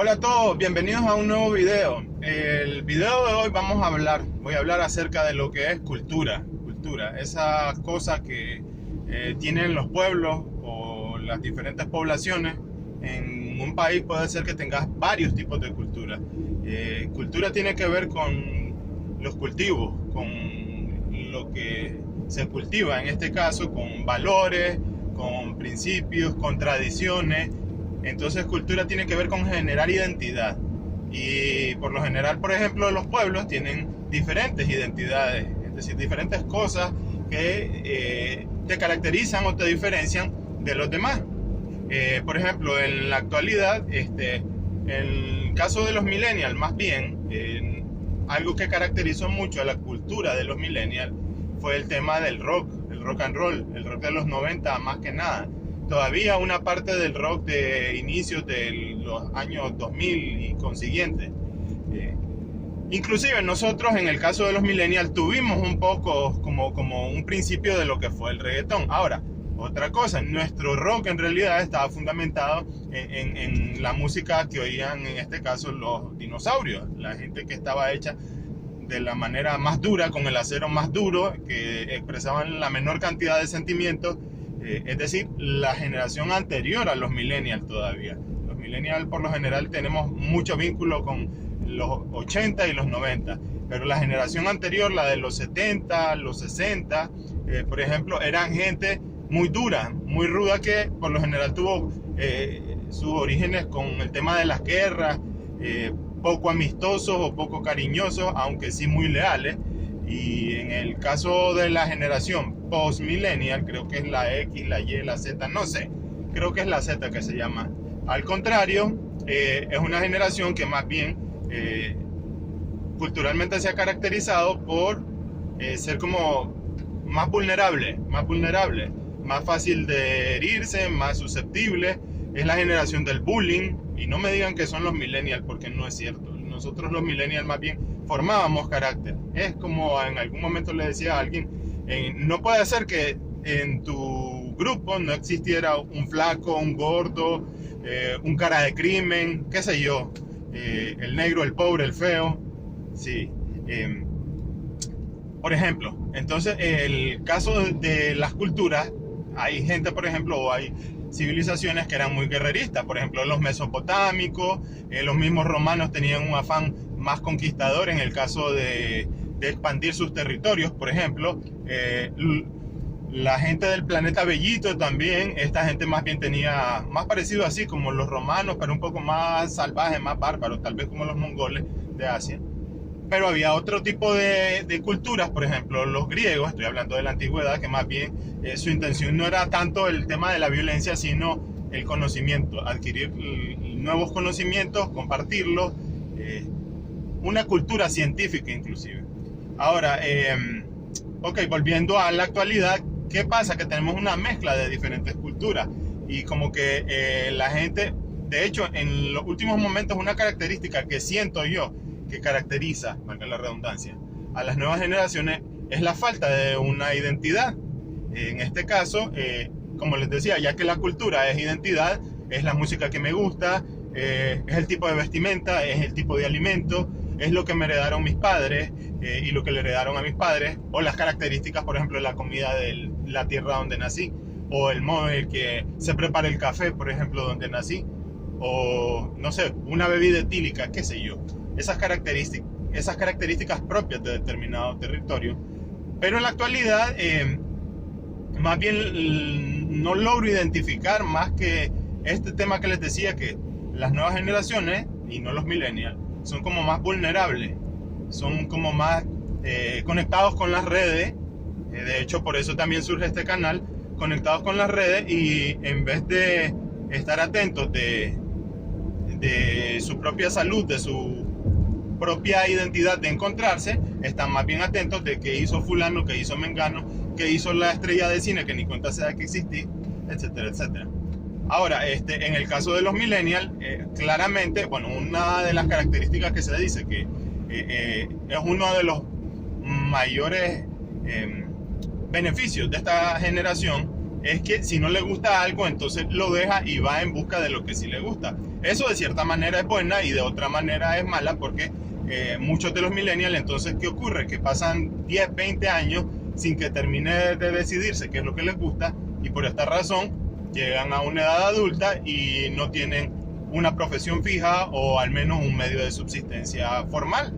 Hola a todos, bienvenidos a un nuevo video. El video de hoy voy a hablar acerca de lo que es cultura, esa cosa que tienen los pueblos o las diferentes poblaciones. En un país puede ser que tengas varios tipos de cultura. Cultura tiene que ver con los cultivos, con lo que se cultiva, en este caso con valores, con principios, con tradiciones. Entonces cultura tiene que ver con generar identidad, y por lo general, por ejemplo, los pueblos tienen diferentes identidades, es decir, diferentes cosas que te caracterizan o te diferencian de los demás. Por ejemplo, en la actualidad, en el caso de los millennials, más bien, algo que caracterizó mucho a la cultura de los millennials fue el tema del rock, el rock and roll, el rock de los 90 más que nada. Todavía una parte del rock de inicios de los años 2000 y consiguientes. Inclusive nosotros, en el caso de los millennials, tuvimos un poco como un principio de lo que fue el reggaetón. Ahora, otra cosa, nuestro rock en realidad estaba fundamentado en la música que oían, en este caso, los dinosaurios, la gente que estaba hecha de la manera más dura, con el acero más duro, que expresaban la menor cantidad de sentimientos. Es decir, la generación anterior a los millennials todavía. Los millennials por lo general tenemos mucho vínculo con los 80 y los 90, pero la generación anterior, la de los 70, los 60, por ejemplo, eran gente muy dura, muy ruda, que por lo general tuvo sus orígenes con el tema de las guerras, poco amistosos o poco cariñosos, aunque sí muy leales. Y en el caso de la generación post-millennial, creo que es la X, la Y, la Z, no sé, creo que es la Z que se llama. Al contrario, es una generación que más bien culturalmente se ha caracterizado por ser como más vulnerable, más fácil de herirse, más susceptible. Es la generación del bullying, y no me digan que son los millennials, porque no es cierto. Nosotros los millennials más bien formábamos carácter. Es como en algún momento le decía a alguien, no puede ser que en tu grupo no existiera un flaco, un gordo, un cara de crimen, qué sé yo, el negro, el pobre, el feo. Sí. Por ejemplo, entonces el caso de las culturas, hay gente, por ejemplo, o hay civilizaciones que eran muy guerreristas. Por ejemplo, los mesopotámicos, los mismos romanos tenían un afán más conquistador en el caso de expandir sus territorios. Por ejemplo, la gente del planeta Bellito también, esta gente más bien tenía más parecido así como los romanos, pero un poco más salvaje, más bárbaro, tal vez como los mongoles de Asia. Pero había otro tipo de culturas, por ejemplo, los griegos, estoy hablando de la antigüedad, que más bien su intención no era tanto el tema de la violencia, sino el conocimiento, adquirir nuevos conocimientos, compartirlos, una cultura científica inclusive. Ahora, volviendo a la actualidad, ¿qué pasa? Que tenemos una mezcla de diferentes culturas, y como que la gente, de hecho, en los últimos momentos, una característica que siento yo que caracteriza, valga la redundancia, a las nuevas generaciones es la falta de una identidad. En este caso, como les decía, ya que la cultura es identidad, es la música que me gusta, es el tipo de vestimenta, es el tipo de alimento, es lo que me heredaron mis padres y lo que le heredaron a mis padres, o las características, por ejemplo, de la comida de la tierra donde nací, o el modo en el que se prepara el café, por ejemplo, donde nací, o no sé, una bebida etílica, qué sé yo. Esas características propias de determinado territorio. Pero en la actualidad, más bien no logro identificar más que este tema que les decía, que las nuevas generaciones, y no los millennials, son como más vulnerables, son como más conectados con las redes. De hecho, por eso también surge este canal, conectados con las redes, y en vez de estar atentos de su propia salud, de su propia identidad, de encontrarse, están más bien atentos de qué hizo fulano, qué hizo mengano, qué hizo la estrella de cine que ni cuenta se da que existí, etcétera, etcétera. Ahora, en el caso de los millennials, claramente, bueno, una de las características que se dice que es uno de los mayores beneficios de esta generación es que si no le gusta algo, entonces lo deja y va en busca de lo que sí le gusta. Eso de cierta manera es buena y de otra manera es mala porque muchos de los millennials, entonces, ¿qué ocurre? Que pasan 10, 20 años sin que termine de decidirse qué es lo que les gusta y por esta razón llegan a una edad adulta y no tienen una profesión fija o al menos un medio de subsistencia formal.